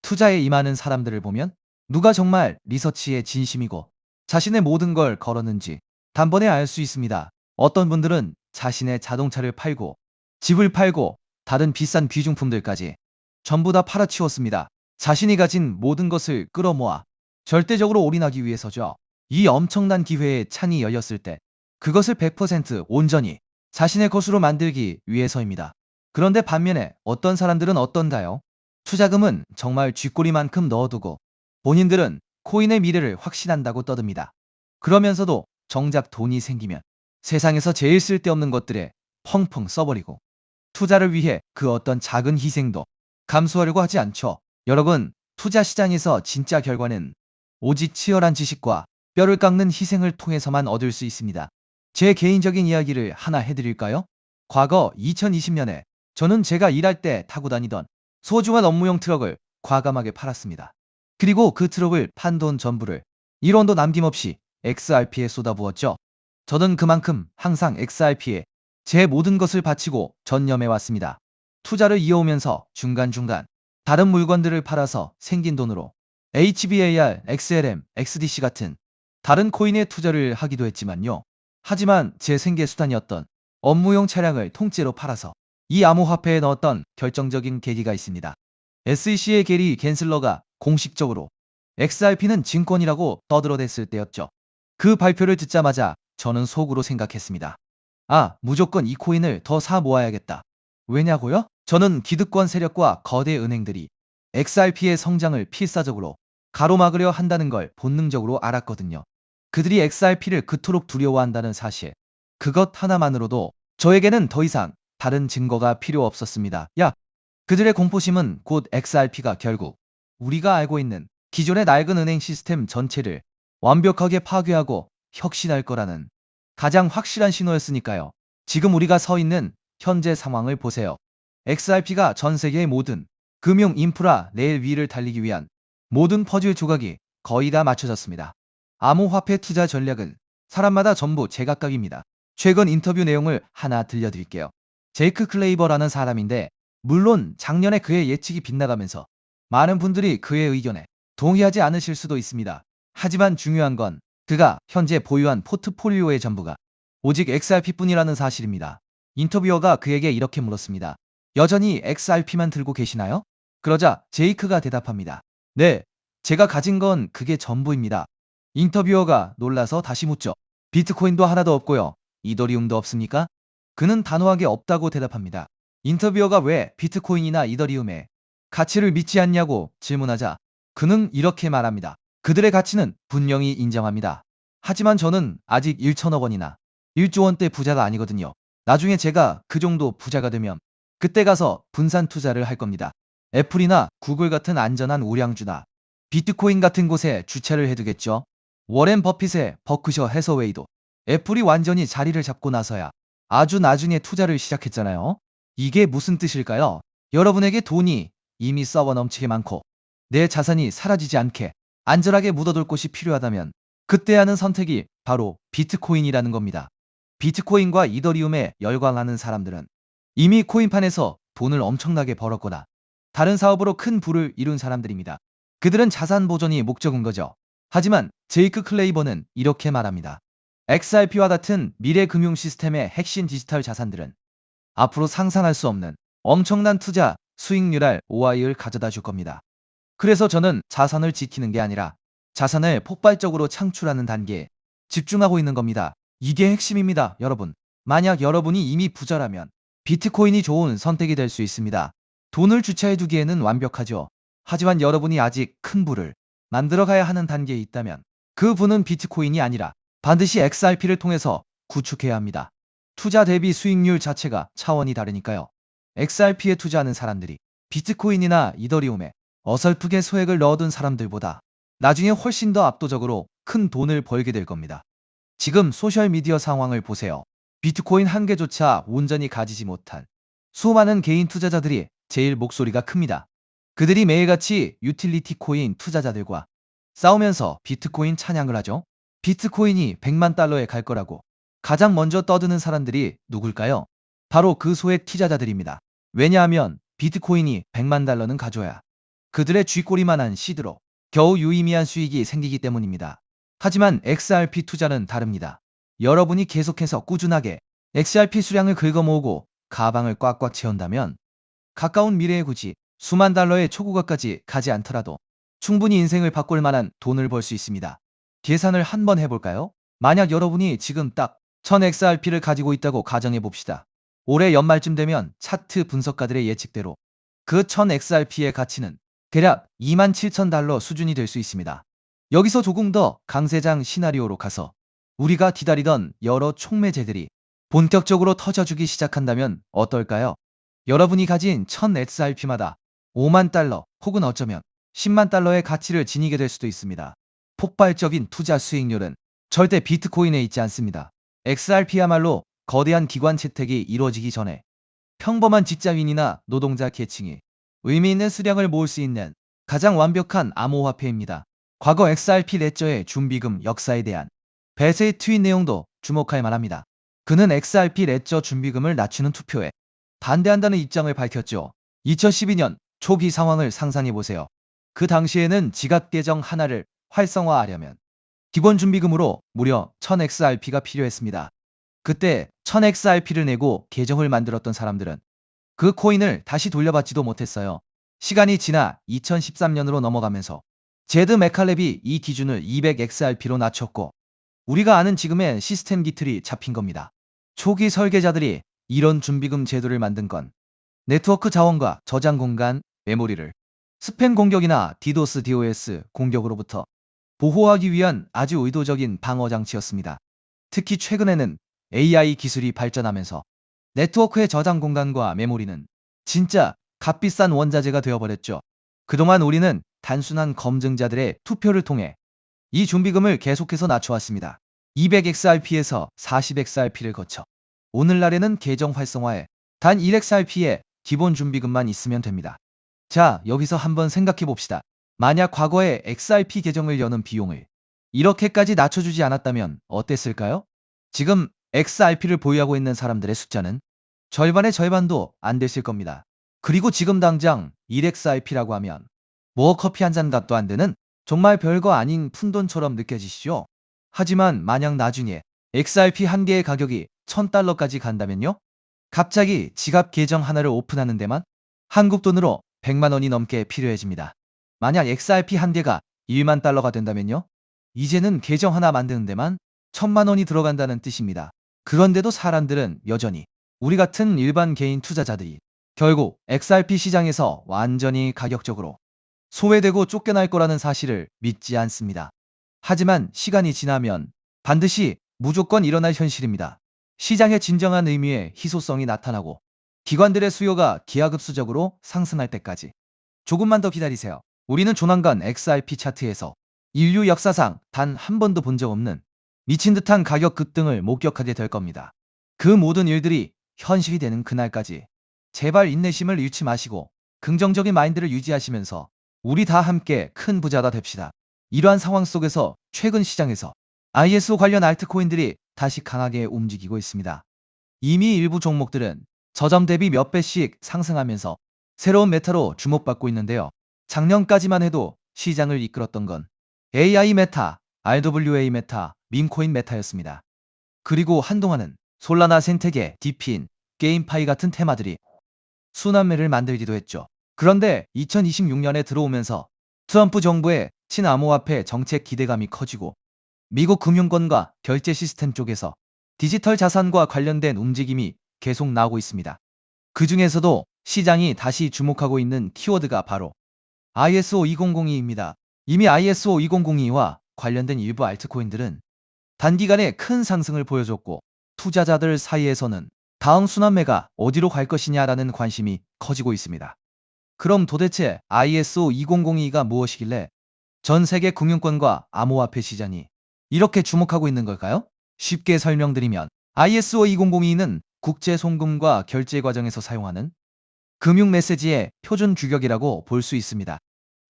투자에 임하는 사람들을 보면 누가 정말 리서치에 진심이고 자신의 모든 걸 걸었는지 단번에 알 수 있습니다. 어떤 분들은 자신의 자동차를 팔고 집을 팔고 다른 비싼 귀중품들까지 전부 다 팔아치웠습니다. 자신이 가진 모든 것을 끌어모아 절대적으로 올인하기 위해서죠. 이 엄청난 기회에 창이 열렸을 때 그것을 100% 온전히 자신의 것으로 만들기 위해서입니다. 그런데 반면에 어떤 사람들은 어떤가요? 투자금은 정말 쥐꼬리만큼 넣어두고 본인들은 코인의 미래를 확신한다고 떠듭니다. 그러면서도 정작 돈이 생기면 세상에서 제일 쓸데없는 것들에 펑펑 써버리고 투자를 위해 그 어떤 작은 희생도 감수하려고 하지 않죠. 여러분, 투자 시장에서 진짜 결과는 오직 치열한 지식과 뼈를 깎는 희생을 통해서만 얻을 수 있습니다. 제 개인적인 이야기를 하나 해드릴까요? 과거 2020년에 저는 제가 일할 때 타고 다니던 소중한 업무용 트럭을 과감하게 팔았습니다. 그리고 그 트럭을 판 돈 전부를 1원도 남김없이 XRP에 쏟아부었죠. 저는 그만큼 항상 XRP에 제 모든 것을 바치고 전념해 왔습니다. 투자를 이어오면서 중간중간 다른 물건들을 팔아서 생긴 돈으로 HBAR, XLM, XDC 같은 다른 코인에 투자를 하기도 했지만요. 하지만 제 생계 수단이었던 업무용 차량을 통째로 팔아서 이 암호화폐에 넣었던 결정적인 계기가 있습니다. SEC의 게리 겐슬러가 공식적으로 XRP는 증권이라고 떠들어댔을 때였죠. 그 발표를 듣자마자 저는 속으로 생각했습니다. 아, 무조건 이 코인을 더 사 모아야겠다. 왜냐고요? 저는 기득권 세력과 거대 은행들이 XRP의 성장을 필사적으로 가로막으려 한다는 걸 본능적으로 알았거든요. 그들이 XRP를 그토록 두려워한다는 사실, 그것 하나만으로도 저에게는 더 이상 다른 증거가 필요 없었습니다. 야, 그들의 공포심은 곧 XRP가 결국 우리가 알고 있는 기존의 낡은 은행 시스템 전체를 완벽하게 파괴하고 혁신할 거라는 가장 확실한 신호였으니까요. 지금 우리가 서 있는 현재 상황을 보세요. XRP가 전 세계의 모든 금융 인프라 레일 위를 달리기 위한 모든 퍼즐 조각이 거의 다 맞춰졌습니다. 암호화폐 투자 전략은 사람마다 전부 제각각입니다. 최근 인터뷰 내용을 하나 들려드릴게요. 제이크 클레이버라는 사람인데 물론 작년에 그의 예측이 빗나가면서 많은 분들이 그의 의견에 동의하지 않으실 수도 있습니다. 하지만 중요한 건 그가 현재 보유한 포트폴리오의 전부가 오직 XRP뿐이라는 사실입니다. 인터뷰어가 그에게 이렇게 물었습니다. 여전히 XRP만 들고 계시나요? 그러자 제이크가 대답합니다. 네, 제가 가진 건 그게 전부입니다. 인터뷰어가 놀라서 다시 묻죠. 비트코인도 하나도 없고요. 이더리움도 없습니까? 그는 단호하게 없다고 대답합니다. 인터뷰어가 왜 비트코인이나 이더리움의 가치를 믿지 않냐고 질문하자 그는 이렇게 말합니다. 그들의 가치는 분명히 인정합니다. 하지만 저는 아직 1천억 원이나 1조 원대 부자가 아니거든요. 나중에 제가 그 정도 부자가 되면 그때 가서 분산 투자를 할 겁니다. 애플이나 구글 같은 안전한 우량주나 비트코인 같은 곳에 주차를 해두겠죠. 워렌 버핏의 버크셔 해서웨이도 애플이 완전히 자리를 잡고 나서야 아주 나중에 투자를 시작했잖아요. 이게 무슨 뜻일까요? 여러분에게 돈이 이미 썩어 넘치게 많고 내 자산이 사라지지 않게 안전하게 묻어둘 곳이 필요하다면 그때 하는 선택이 바로 비트코인이라는 겁니다. 비트코인과 이더리움에 열광하는 사람들은 이미 코인판에서 돈을 엄청나게 벌었거나 다른 사업으로 큰 부를 이룬 사람들입니다. 그들은 자산 보존이 목적인 거죠. 하지만 제이크 클레이버는 이렇게 말합니다. XRP와 같은 미래 금융 시스템의 핵심 디지털 자산들은 앞으로 상상할 수 없는 엄청난 투자 수익률 OI를 가져다 줄 겁니다. 그래서 저는 자산을 지키는 게 아니라 자산을 폭발적으로 창출하는 단계에 집중하고 있는 겁니다. 이게 핵심입니다, 여러분. 만약 여러분이 이미 부자라면 비트코인이 좋은 선택이 될 수 있습니다. 돈을 주차해 두기에는 완벽하죠. 하지만 여러분이 아직 큰 부를 만들어 가야 하는 단계에 있다면 그 부는 비트코인이 아니라 반드시 XRP를 통해서 구축해야 합니다. 투자 대비 수익률 자체가 차원이 다르니까요. XRP에 투자하는 사람들이 비트코인이나 이더리움에 어설프게 소액을 넣어둔 사람들보다 나중에 훨씬 더 압도적으로 큰 돈을 벌게 될 겁니다. 지금 소셜미디어 상황을 보세요. 비트코인 한 개조차 온전히 가지지 못한 수많은 개인 투자자들이 제일 목소리가 큽니다. 그들이 매일같이 유틸리티 코인 투자자들과 싸우면서 비트코인 찬양을 하죠. 비트코인이 100만 달러에 갈 거라고 가장 먼저 떠드는 사람들이 누굴까요? 바로 그 소액 투자자들입니다. 왜냐하면 비트코인이 100만 달러는 가져야 그들의 쥐꼬리만한 시드로 겨우 유의미한 수익이 생기기 때문입니다. 하지만 XRP 투자는 다릅니다. 여러분이 계속해서 꾸준하게 XRP 수량을 긁어모으고 가방을 꽉꽉 채운다면 가까운 미래에 굳이 수만 달러의 초고가까지 가지 않더라도 충분히 인생을 바꿀 만한 돈을 벌 수 있습니다. 계산을 한번 해볼까요? 만약 여러분이 지금 딱 1000 XRP를 가지고 있다고 가정해 봅시다. 올해 연말쯤 되면 차트 분석가들의 예측대로 그 1000 XRP의 가치는 대략 27,000달러 수준이 될 수 있습니다. 여기서 조금 더 강세장 시나리오로 가서 우리가 기다리던 여러 촉매제들이 본격적으로 터져주기 시작한다면 어떨까요? 여러분이 가진 1000 XRP마다 5만 달러 혹은 어쩌면 10만 달러의 가치를 지니게 될 수도 있습니다. 폭발적인 투자 수익률은 절대 비트코인에 있지 않습니다. XRP야말로 거대한 기관 채택이 이루어지기 전에 평범한 직장인이나 노동자 계층이 의미 있는 수량을 모을 수 있는 가장 완벽한 암호화폐입니다. 과거 XRP 레저의 준비금 역사에 대한 배세의 트윗 내용도 주목할 만합니다. 그는 XRP 레저 준비금을 낮추는 투표에 반대한다는 입장을 밝혔죠. 2012년 초기 상황을 상상해보세요. 그 당시에는 지갑 계정 하나를 활성화하려면 기본 준비금으로 무려 1000 XRP가 필요했습니다. 그때 1000 XRP를 내고 계정을 만들었던 사람들은 그 코인을 다시 돌려받지도 못했어요. 시간이 지나 2013년으로 넘어가면서 제드 맥칼렙이 이 기준을 200 XRP로 낮췄고 우리가 아는 지금의 시스템 기틀이 잡힌 겁니다. 초기 설계자들이 이런 준비금 제도를 만든 건 네트워크 자원과 저장 공간, 메모리를 스팸 공격이나 디도스 DOS 공격으로부터 보호하기 위한 아주 의도적인 방어 장치였습니다. 특히 최근에는 AI 기술이 발전하면서 네트워크의 저장 공간과 메모리는 진짜 값비싼 원자재가 되어버렸죠. 그동안 우리는 단순한 검증자들의 투표를 통해 이 준비금을 계속해서 낮춰왔습니다. 200XRP에서 40XRP를 거쳐 오늘날에는 계정 활성화에 단 1XRP의 기본 준비금만 있으면 됩니다. 자, 여기서 한번 생각해 봅시다. 만약 과거에 XRP 계정을 여는 비용을 이렇게까지 낮춰주지 않았다면 어땠을까요? 지금 XRP를 보유하고 있는 사람들의 숫자는 절반의 절반도 안 됐을 겁니다. 그리고 지금 당장 1XRP라고 하면 뭐 커피 한 잔 값도 안 되는 정말 별거 아닌 푼돈처럼 느껴지시죠? 하지만 만약 나중에 XRP 한 개의 가격이 1000달러까지 간다면요? 갑자기 지갑 계정 하나를 오픈하는 데만 한국 돈으로 100만 원이 넘게 필요해집니다. 만약 XRP 한 개가 1만 달러가 된다면요? 이제는 계정 하나 만드는 데만 1000만 원이 들어간다는 뜻입니다. 그런데도 사람들은 여전히 우리 같은 일반 개인 투자자들이 결국 XRP 시장에서 완전히 가격적으로 소외되고 쫓겨날 거라는 사실을 믿지 않습니다. 하지만 시간이 지나면 반드시 무조건 일어날 현실입니다. 시장의 진정한 의미의 희소성이 나타나고 기관들의 수요가 기하급수적으로 상승할 때까지 조금만 더 기다리세요. 우리는 조만간 XRP 차트에서 인류 역사상 단 한 번도 본 적 없는 미친 듯한 가격 급등을 목격하게 될 겁니다. 그 모든 일들이 현실이 되는 그날까지 제발 인내심을 잃지 마시고 긍정적인 마인드를 유지하시면서 우리 다 함께 큰 부자가 됩시다. 이러한 상황 속에서 최근 시장에서 ISO 관련 알트코인들이 다시 강하게 움직이고 있습니다. 이미 일부 종목들은 저점 대비 몇 배씩 상승하면서 새로운 메타로 주목받고 있는데요. 작년까지만 해도 시장을 이끌었던 건 AI 메타, RWA 메타, 밈코인 메타였습니다. 그리고 한동안은 솔라나 생태계, 디핀, 게임파이 같은 테마들이 순환매를 만들기도 했죠. 그런데 2026년에 들어오면서 트럼프 정부의 친암호화폐 정책 기대감이 커지고 미국 금융권과 결제 시스템 쪽에서 디지털 자산과 관련된 움직임이 계속 나오고 있습니다. 그 중에서도 시장이 다시 주목하고 있는 키워드가 바로 ISO 2002입니다. 이미 ISO 2002와 관련된 일부 알트코인들은 단기간에 큰 상승을 보여줬고 투자자들 사이에서는 다음 순환매가 어디로 갈 것이냐라는 관심이 커지고 있습니다. 그럼 도대체 ISO 2002가 무엇이길래 전 세계 금융권과 암호화폐 시장이 이렇게 주목하고 있는 걸까요? 쉽게 설명드리면 ISO 2002는 국제 송금과 결제 과정에서 사용하는 금융 메시지의 표준 규격이라고 볼 수 있습니다.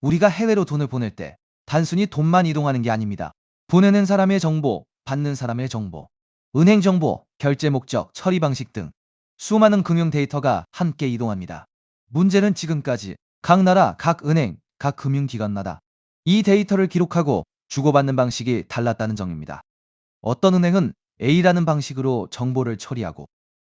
우리가 해외로 돈을 보낼 때 단순히 돈만 이동하는 게 아닙니다. 보내는 사람의 정보, 받는 사람의 정보, 은행 정보, 결제 목적, 처리 방식 등 수많은 금융 데이터가 함께 이동합니다. 문제는 지금까지 각 나라, 각 은행, 각 금융기관마다 이 데이터를 기록하고 주고받는 방식이 달랐다는 점입니다. 어떤 은행은 A라는 방식으로 정보를 처리하고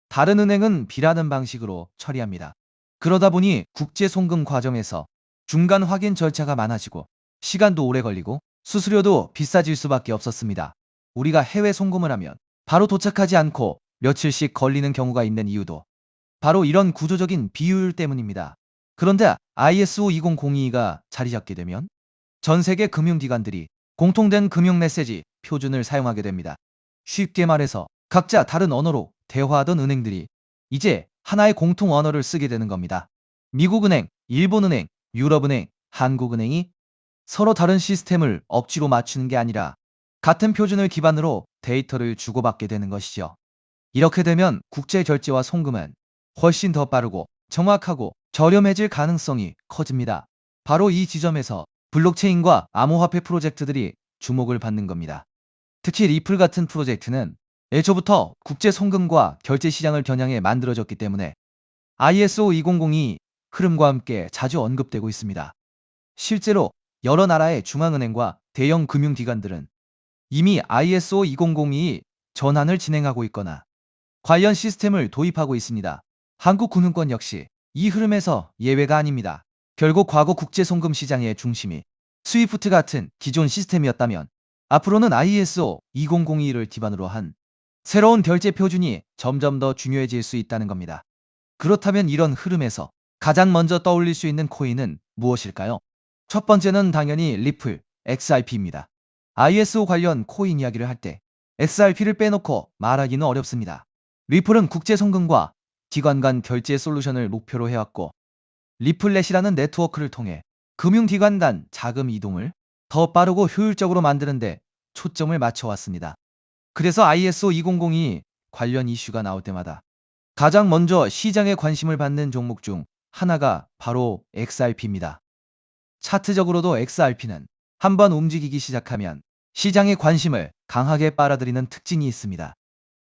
다른 은행은 B라는 방식으로 처리합니다. 그러다 보니 국제 송금 과정에서 중간 확인 절차가 많아지고 시간도 오래 걸리고 수수료도 비싸질 수밖에 없었습니다. 우리가 해외 송금을 하면 바로 도착하지 않고 며칠씩 걸리는 경우가 있는 이유도 바로 이런 구조적인 비효율 때문입니다. 그런데 ISO 20002가 자리 잡게 되면 전 세계 금융기관들이 공통된 금융 메시지 표준을 사용하게 됩니다. 쉽게 말해서 각자 다른 언어로 대화하던 은행들이 이제 하나의 공통 언어를 쓰게 되는 겁니다. 미국은행, 일본은행, 유럽은행, 한국은행이 서로 다른 시스템을 억지로 맞추는 게 아니라 같은 표준을 기반으로 데이터를 주고받게 되는 것이죠. 이렇게 되면 국제 결제와 송금은 훨씬 더 빠르고 정확하고 저렴해질 가능성이 커집니다. 바로 이 지점에서 블록체인과 암호화폐 프로젝트들이 주목을 받는 겁니다. 특히 리플 같은 프로젝트는 애초부터 국제 송금과 결제 시장을 겨냥해 만들어졌기 때문에 ISO 2002 흐름과 함께 자주 언급되고 있습니다. 실제로 여러 나라의 중앙은행과 대형 금융기관들은 이미 ISO 2002 전환을 진행하고 있거나 관련 시스템을 도입하고 있습니다. 한국금융권 역시 이 흐름에서 예외가 아닙니다. 결국 과거 국제송금 시장의 중심이 스위프트 같은 기존 시스템이었다면 앞으로는 ISO 2002를 기반으로 한 새로운 결제 표준이 점점 더 중요해질 수 있다는 겁니다. 그렇다면 이런 흐름에서 가장 먼저 떠올릴 수 있는 코인은 무엇일까요? 첫 번째는 당연히 리플, XRP입니다. ISO 관련 코인 이야기를 할 때 XRP를 빼놓고 말하기는 어렵습니다. 리플은 국제 송금과 기관 간 결제 솔루션을 목표로 해왔고 리플렛이라는 네트워크를 통해 금융기관 간 자금 이동을 더 빠르고 효율적으로 만드는데 초점을 맞춰왔습니다. 그래서 ISO 2002 관련 이슈가 나올 때마다 가장 먼저 시장에 관심을 받는 종목 중 하나가 바로 XRP입니다. 차트적으로도 XRP는 한번 움직이기 시작하면 시장의 관심을 강하게 빨아들이는 특징이 있습니다.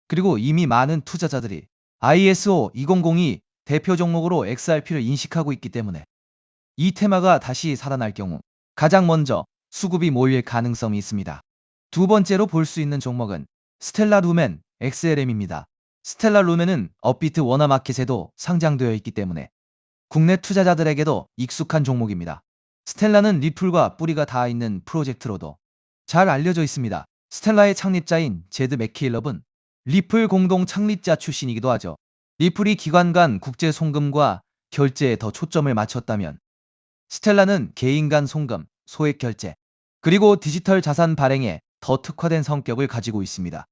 그리고 이미 많은 투자자들이 ISO 2002 대표 종목으로 XRP를 인식하고 있기 때문에 이 테마가 다시 살아날 경우 가장 먼저 수급이 몰릴 가능성이 있습니다. 두 번째로 볼 수 있는 종목은 스텔라 루멘 XLM입니다. 스텔라 루멘은 업비트 워너마켓에도 상장되어 있기 때문에 국내 투자자들에게도 익숙한 종목입니다. 스텔라는 리플과 뿌리가 닿아 있는 프로젝트로도 잘 알려져 있습니다. 스텔라의 창립자인 제드 맥케일럽은 리플 공동 창립자 출신이기도 하죠. 리플이 기관 간 국제 송금과 결제에 더 초점을 맞췄다면 스텔라는 개인 간 송금, 소액 결제, 그리고 디지털 자산 발행에 더 특화된 성격을 가지고 있습니다.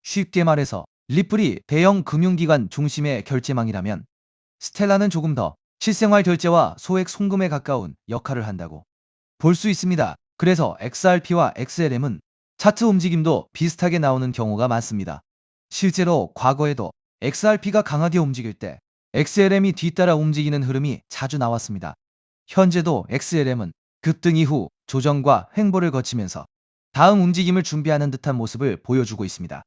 쉽게 말해서 리플이 대형 금융기관 중심의 결제망이라면 스텔라는 조금 더 실생활 결제와 소액 송금에 가까운 역할을 한다고 볼 수 있습니다. 그래서 XRP와 XLM은 차트 움직임도 비슷하게 나오는 경우가 많습니다. 실제로 과거에도 XRP가 강하게 움직일 때 XLM이 뒤따라 움직이는 흐름이 자주 나왔습니다. 현재도 XLM은 급등 이후 조정과 횡보를 거치면서 다음 움직임을 준비하는 듯한 모습을 보여주고 있습니다.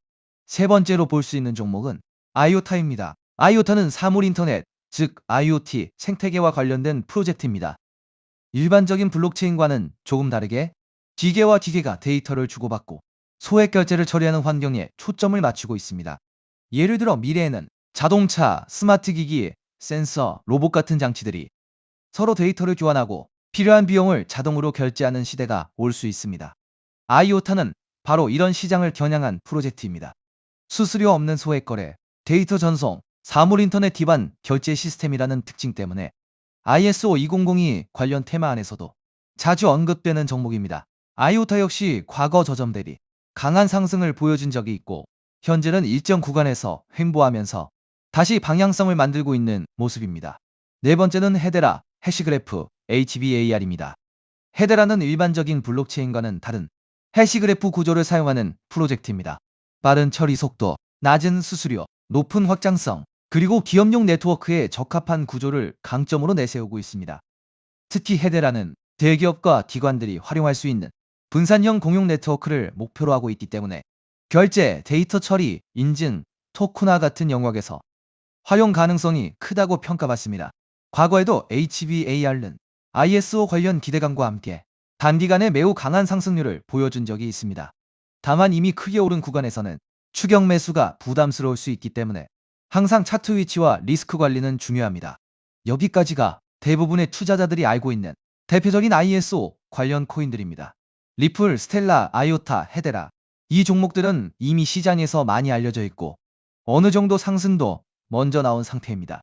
세 번째로 볼 수 있는 종목은 아이오타입니다. 아이오타는 사물 인터넷, 즉 IoT 생태계와 관련된 프로젝트입니다. 일반적인 블록체인과는 조금 다르게 기계와 기계가 데이터를 주고받고 소액 결제를 처리하는 환경에 초점을 맞추고 있습니다. 예를 들어 미래에는 자동차, 스마트 기기, 센서, 로봇 같은 장치들이 서로 데이터를 교환하고 필요한 비용을 자동으로 결제하는 시대가 올 수 있습니다. 아이오타는 바로 이런 시장을 겨냥한 프로젝트입니다. 수수료 없는 소액 거래, 데이터 전송, 사물 인터넷 기반 결제 시스템이라는 특징 때문에 ISO 2002 관련 테마 안에서도 자주 언급되는 종목입니다. 아이오타 역시 과거 저점 대비 강한 상승을 보여준 적이 있고 현재는 일정 구간에서 횡보하면서 다시 방향성을 만들고 있는 모습입니다. 네 번째는 헤데라, 해시그래프, HBAR입니다. 헤데라는 일반적인 블록체인과는 다른 해시그래프 구조를 사용하는 프로젝트입니다. 빠른 처리 속도, 낮은 수수료, 높은 확장성, 그리고 기업용 네트워크에 적합한 구조를 강점으로 내세우고 있습니다. 특히 헤데라는 대기업과 기관들이 활용할 수 있는 분산형 공용 네트워크를 목표로 하고 있기 때문에 결제, 데이터 처리, 인증, 토큰화 같은 영역에서 활용 가능성이 크다고 평가받습니다. 과거에도 HBAR는 ISO 관련 기대감과 함께 단기간에 매우 강한 상승률을 보여준 적이 있습니다. 다만 이미 크게 오른 구간에서는 추격 매수가 부담스러울 수 있기 때문에 항상 차트 위치와 리스크 관리는 중요합니다. 여기까지가 대부분의 투자자들이 알고 있는 대표적인 ISO 관련 코인들입니다. 리플, 스텔라, 아이오타, 헤데라. 이 종목들은 이미 시장에서 많이 알려져 있고 어느 정도 상승도 먼저 나온 상태입니다.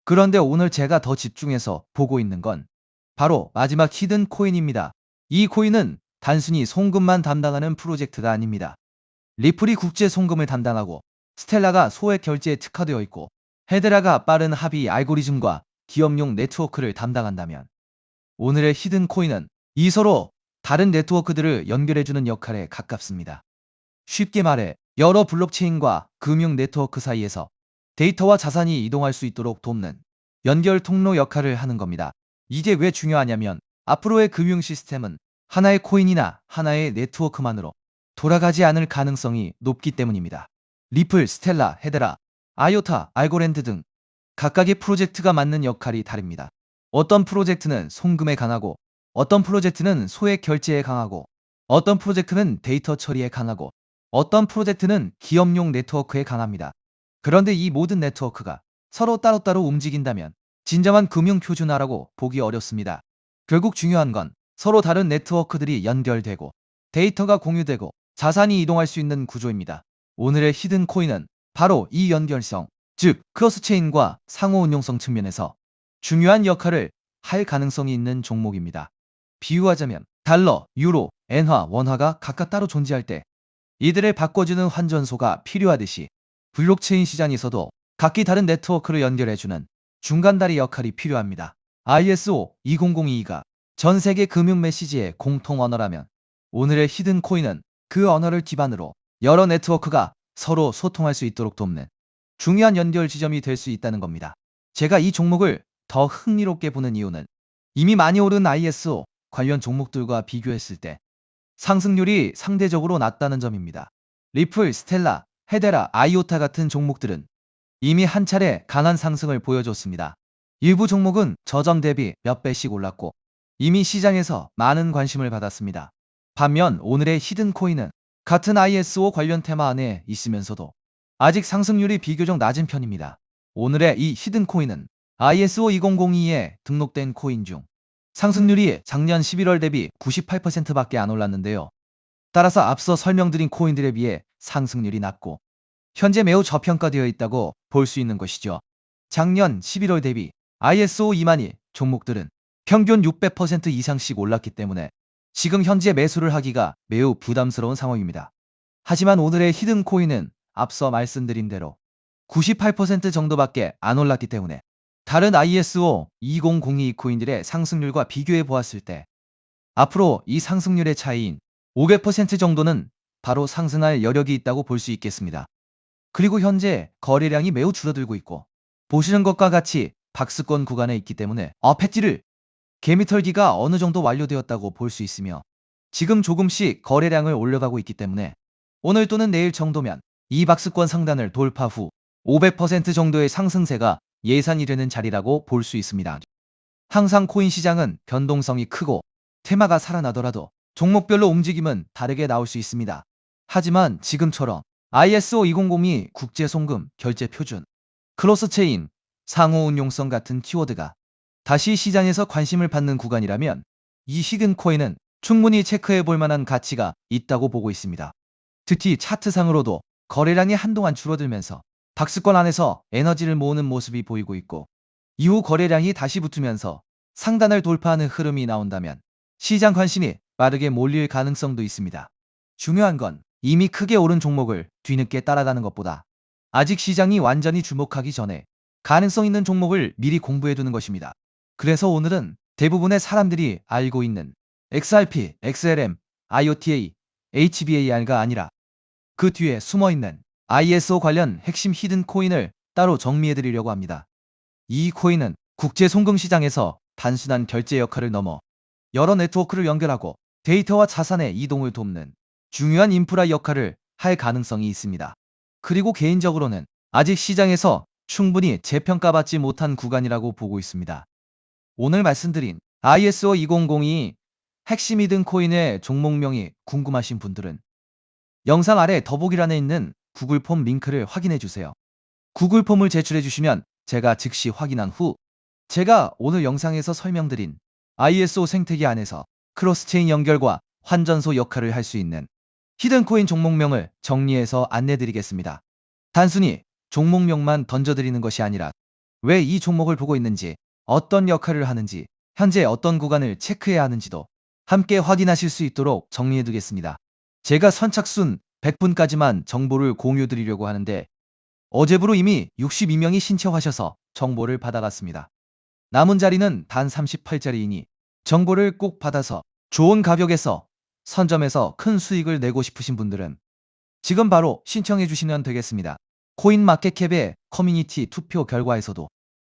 그런데 오늘 제가 더 집중해서 보고 있는 건 바로 마지막 히든 코인입니다. 이 코인은 단순히 송금만 담당하는 프로젝트가 아닙니다. 리플이 국제 송금을 담당하고 스텔라가 소액 결제에 특화되어 있고 헤드라가 빠른 합의 알고리즘과 기업용 네트워크를 담당한다면 오늘의 히든 코인은 이 서로 다른 네트워크들을 연결해주는 역할에 가깝습니다. 쉽게 말해 여러 블록체인과 금융 네트워크 사이에서 데이터와 자산이 이동할 수 있도록 돕는 연결 통로 역할을 하는 겁니다. 이게 왜 중요하냐면 앞으로의 금융 시스템은 하나의 코인이나 하나의 네트워크만으로 돌아가지 않을 가능성이 높기 때문입니다. 리플, 스텔라, 헤드라, 아이오타, 알고랜드 등 각각의 프로젝트가 맡는 역할이 다릅니다. 어떤 프로젝트는 송금에 강하고 어떤 프로젝트는 소액 결제에 강하고 어떤 프로젝트는 데이터 처리에 강하고 어떤 프로젝트는 기업용 네트워크에 강합니다. 그런데 이 모든 네트워크가 서로 따로따로 움직인다면 진정한 금융 표준화라고 보기 어렵습니다. 결국 중요한 건 서로 다른 네트워크들이 연결되고 데이터가 공유되고 자산이 이동할 수 있는 구조입니다. 오늘의 히든 코인은 바로 이 연결성, 즉 크로스체인과 상호 운용성 측면에서 중요한 역할을 할 가능성이 있는 종목입니다. 비유하자면 달러, 유로, 엔화, 원화가 각각 따로 존재할 때 이들을 바꿔주는 환전소가 필요하듯이 블록체인 시장에서도 각기 다른 네트워크를 연결해주는 중간다리 역할이 필요합니다. ISO 20022가 전 세계 금융 메시지의 공통 언어라면 오늘의 히든 코인은 그 언어를 기반으로 여러 네트워크가 서로 소통할 수 있도록 돕는 중요한 연결 지점이 될 수 있다는 겁니다. 제가 이 종목을 더 흥미롭게 보는 이유는 이미 많이 오른 ISO 관련 종목들과 비교했을 때 상승률이 상대적으로 낮다는 점입니다. 리플, 스텔라, 헤데라, 아이오타 같은 종목들은 이미 한 차례 강한 상승을 보여줬습니다. 일부 종목은 저점 대비 몇 배씩 올랐고 이미 시장에서 많은 관심을 받았습니다. 반면 오늘의 히든 코인은 같은 ISO 관련 테마 안에 있으면서도 아직 상승률이 비교적 낮은 편입니다. 오늘의 이 히든 코인은 ISO 2002에 등록된 코인 중 상승률이 작년 11월 대비 98%밖에 안 올랐는데요. 따라서 앞서 설명드린 코인들에 비해 상승률이 낮고 현재 매우 저평가되어 있다고 볼 수 있는 것이죠. 작년 11월 대비 ISO 2만이 종목들은 평균 600% 이상씩 올랐기 때문에 지금 현재 매수를 하기가 매우 부담스러운 상황입니다. 하지만 오늘의 히든 코인은 앞서 말씀드린 대로 98% 정도밖에 안 올랐기 때문에 다른 ISO 2002 코인들의 상승률과 비교해 보았을 때 앞으로 이 상승률의 차이인 500% 정도는 바로 상승할 여력이 있다고 볼 수 있겠습니다. 그리고 현재 거래량이 매우 줄어들고 있고 보시는 것과 같이 박스권 구간에 있기 때문에 패지를 개미털기가 어느 정도 완료되었다고 볼 수 있으며 지금 조금씩 거래량을 올려가고 있기 때문에 오늘 또는 내일 정도면 이 박스권 상단을 돌파 후 500% 정도의 상승세가 예상이 되는 자리라고 볼 수 있습니다. 항상 코인 시장은 변동성이 크고 테마가 살아나더라도 종목별로 움직임은 다르게 나올 수 있습니다. 하지만 지금처럼 ISO 2002 국제송금 결제 표준, 크로스체인, 상호 운용성 같은 키워드가 다시 시장에서 관심을 받는 구간이라면 이 히든 코인은 충분히 체크해 볼 만한 가치가 있다고 보고 있습니다. 특히 차트상으로도 거래량이 한동안 줄어들면서 박스권 안에서 에너지를 모으는 모습이 보이고 있고 이후 거래량이 다시 붙으면서 상단을 돌파하는 흐름이 나온다면 시장 관심이 빠르게 몰릴 가능성도 있습니다. 중요한 건 이미 크게 오른 종목을 뒤늦게 따라가는 것보다 아직 시장이 완전히 주목하기 전에 가능성 있는 종목을 미리 공부해 두는 것입니다. 그래서 오늘은 대부분의 사람들이 알고 있는 XRP, XLM, IOTA, HBAR가 아니라 그 뒤에 숨어있는 ISO 관련 핵심 히든 코인을 따로 정리해 드리려고 합니다. 이 코인은 국제 송금 시장에서 단순한 결제 역할을 넘어 여러 네트워크를 연결하고 데이터와 자산의 이동을 돕는 중요한 인프라 역할을 할 가능성이 있습니다. 그리고 개인적으로는 아직 시장에서 충분히 재평가받지 못한 구간이라고 보고 있습니다. 오늘 말씀드린 ISO 2002 핵심 등 코인의 종목명이 궁금하신 분들은 영상 아래 더보기란에 있는 구글 폼 링크를 확인해 주세요. 구글 폼을 제출해 주시면 제가 즉시 확인한 후 제가 오늘 영상에서 설명드린 ISO 생태계 안에서 크로스체인 연결과 환전소 역할을 할 수 있는 히든코인 종목명을 정리해서 안내드리겠습니다. 단순히 종목명만 던져드리는 것이 아니라 왜 이 종목을 보고 있는지, 어떤 역할을 하는지, 현재 어떤 구간을 체크해야 하는지도 함께 확인하실 수 있도록 정리해두겠습니다. 제가 선착순 100분까지만 정보를 공유드리려고 하는데 어제부로 이미 62명이 신청하셔서 정보를 받아갔습니다. 남은 자리는 단 38자리이니 정보를 꼭 받아서 좋은 가격에서 선점해서 큰 수익을 내고 싶으신 분들은 지금 바로 신청해 주시면 되겠습니다. 코인마켓캡의 커뮤니티 투표 결과에서도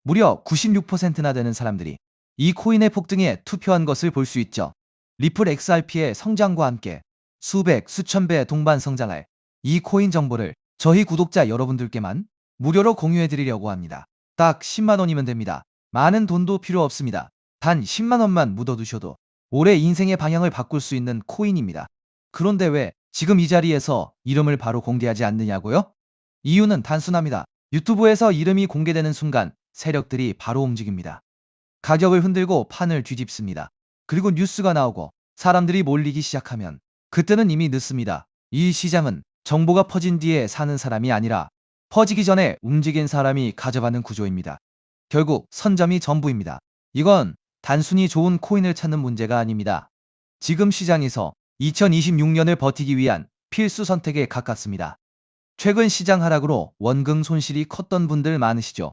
무려 96%나 되는 사람들이 이 코인의 폭등에 투표한 것을 볼 수 있죠. 리플 XRP의 성장과 함께 수백, 수천 배 동반 성장할 이 코인 정보를 저희 구독자 여러분들께만 무료로 공유해 드리려고 합니다. 딱 10만 원이면 됩니다. 많은 돈도 필요 없습니다. 단 10만 원만 묻어두셔도 올해 인생의 방향을 바꿀 수 있는 코인입니다. 그런데 왜 지금 이 자리에서 이름을 바로 공개하지 않느냐고요? 이유는 단순합니다. 유튜브에서 이름이 공개되는 순간 세력들이 바로 움직입니다. 가격을 흔들고 판을 뒤집습니다. 그리고 뉴스가 나오고 사람들이 몰리기 시작하면 그때는 이미 늦습니다. 이 시장은 정보가 퍼진 뒤에 사는 사람이 아니라 퍼지기 전에 움직인 사람이 가져가는 구조입니다. 결국 선점이 전부입니다. 이건 단순히 좋은 코인을 찾는 문제가 아닙니다. 지금 시장에서 2026년을 버티기 위한 필수 선택에 가깝습니다. 최근 시장 하락으로 원금 손실이 컸던 분들 많으시죠?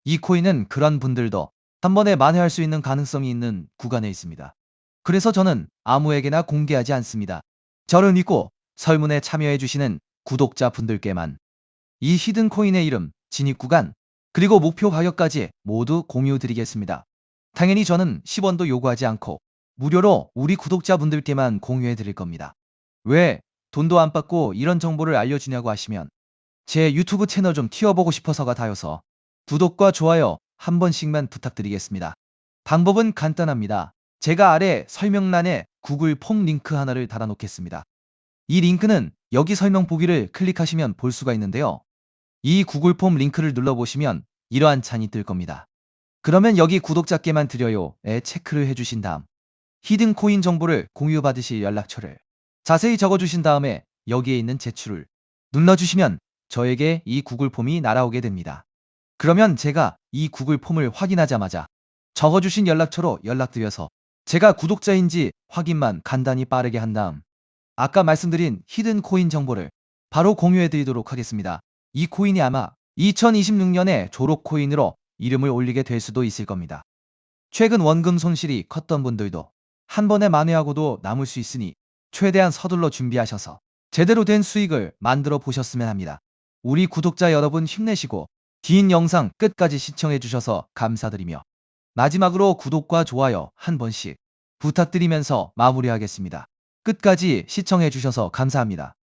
이 코인은 그런 분들도 한 번에 만회할 수 있는 가능성이 있는 구간에 있습니다. 그래서 저는 아무에게나 공개하지 않습니다. 저를 믿고 설문에 참여해 주시는 구독자 분들께만 이 히든 코인의 이름, 진입 구간, 그리고 목표 가격까지 모두 공유 드리겠습니다. 당연히 저는 10원도 요구하지 않고 무료로 우리 구독자분들께만 공유해 드릴 겁니다. 왜 돈도 안 받고 이런 정보를 알려주냐고 하시면 제 유튜브 채널 좀 튀어보고 싶어서가 다여서 구독과 좋아요 한 번씩만 부탁드리겠습니다. 방법은 간단합니다. 제가 아래 설명란에 구글 폼 링크 하나를 달아놓겠습니다. 이 링크는 여기 설명 보기를 클릭하시면 볼 수가 있는데요. 이 구글 폼 링크를 눌러보시면 이러한 창이 뜰 겁니다. 그러면 여기 구독자께만 드려요에 체크를 해주신 다음 히든 코인 정보를 공유받으실 연락처를 자세히 적어주신 다음에 여기에 있는 제출을 눌러주시면 저에게 이 구글 폼이 날아오게 됩니다. 그러면 제가 이 구글 폼을 확인하자마자 적어주신 연락처로 연락드려서 제가 구독자인지 확인만 간단히 빠르게 한 다음 아까 말씀드린 히든 코인 정보를 바로 공유해 드리도록 하겠습니다. 이 코인이 아마 2026년에 졸업 코인으로 이름을 올리게 될 수도 있을 겁니다. 최근 원금 손실이 컸던 분들도 한 번에 만회하고도 남을 수 있으니 최대한 서둘러 준비하셔서 제대로 된 수익을 만들어 보셨으면 합니다. 우리 구독자 여러분 힘내시고 긴 영상 끝까지 시청해 주셔서 감사드리며 마지막으로 구독과 좋아요 한 번씩 부탁드리면서 마무리하겠습니다. 끝까지 시청해 주셔서 감사합니다.